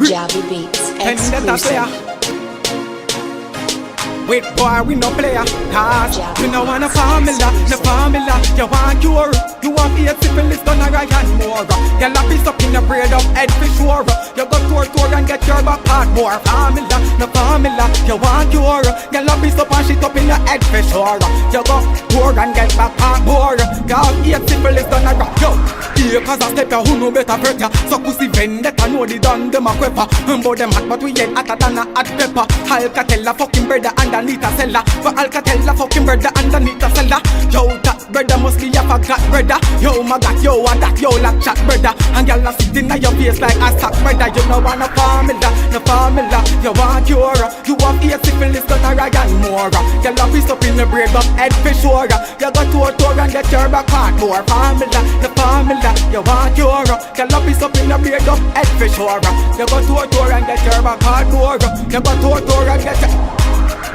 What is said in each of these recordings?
Jabby Beats Vendetta exclusive. player. Wait boy, we no player. Cause you know want a formula, no formula. You want cure, you want be a syphilis, done a Ryan Moore. You'll have be stuck in the braid of head for sure. You go tour and get your back part more. Formula, no formula. You want cure, you'll have be stuck and shit up in your head for sure. You go tour and get back part more. You'll be a syphilis, done a rock. Yo, here cause I step ya, who know better hurt ya. So pussy vendetta, know the done them a quepper. But them hot, but we ain't hotter than a hot pepper. Alcatella fucking brother underneath a cellar. For Alcatella fucking brother underneath a cellar. Yo, that brother must be a forgot brother. Yo, my god, yo, and that yo, like chat brother. And y'all are sitting on your face like a sack brother. You know want no formula, no formula. You want cure, you want a syphilis, done a Ryan Moore. Y'all are pissed up in the braid of head for sure. You go to a tour and get your back part more. Formula, no formula. You want cure, y'all are pissed up in the braid of head for sure. You go to a tour and get your back part more. You go to a tour and get your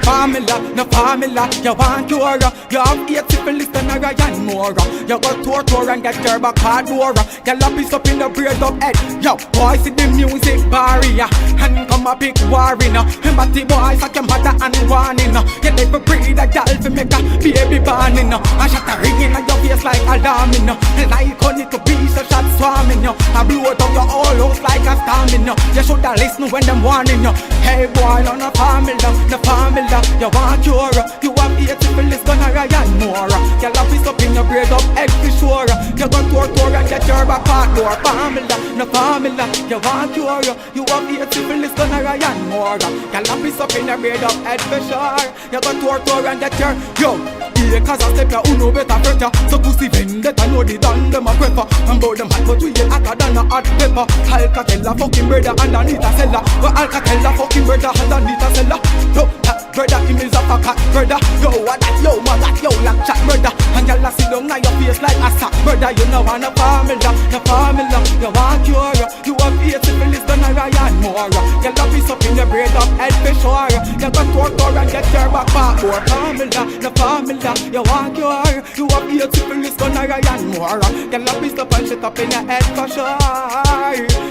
formula, no formula. You want cure, you have a syphilis than a Ryan Moore. You go to a tour and get your back hard more. You love is up in the braid of head. Yo, boy, see the music barrier and come a big warring. But boys like your mother and warning. You never breed a girl to make a baby born. And shot a ringing on your face like alarming. Like honey to be so shot swarming. I blow down your whole house like a storming. You shoulda listen when them warning. Hey boy, no formula, no formula. You want cure, you have a syphilis, done a Ryan Moore. You love is up in your braid up head for sure. You go tour and get your back part more. Formula, no formula. You want cure, you have a syphilis, done a Ryan Moore. You love is up in your braid up head for sure. You go tour and get your yo. Yeah, cause I step ya, who know better hurt ya. So pussy vendetta, know the done them a prepper. And bout them hot, but we ain't hotter than a hot pepper. Alcatella fucking brother underneath a cellar. But Alcatella fucking brother underneath a cellar. Yo, that brother, him is a cat brother. Yo, what that, yo, my that, yo, like chat brother. And y'all sit down on your face like a sack brother. You know want a formula, no formula. You want cure, you have a syphilis, done a Ryan Moore. Y'all love is up in your braid up head for sure. You got tour and get your back part more. Formula, no formula. You want cure, you have a syphilis, done a Ryan Moore. Y'all love is up and shit up in your head for sure.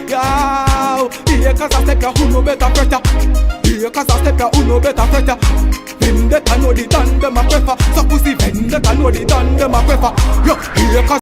Yo, yeah, cause I step ya, who know better hurt ya. Yeah, cause I step ya, who know better hurt ya. Vendetta know the done them a prefer. So pussy vendetta know the done them a prefer. Yo, yeah, cause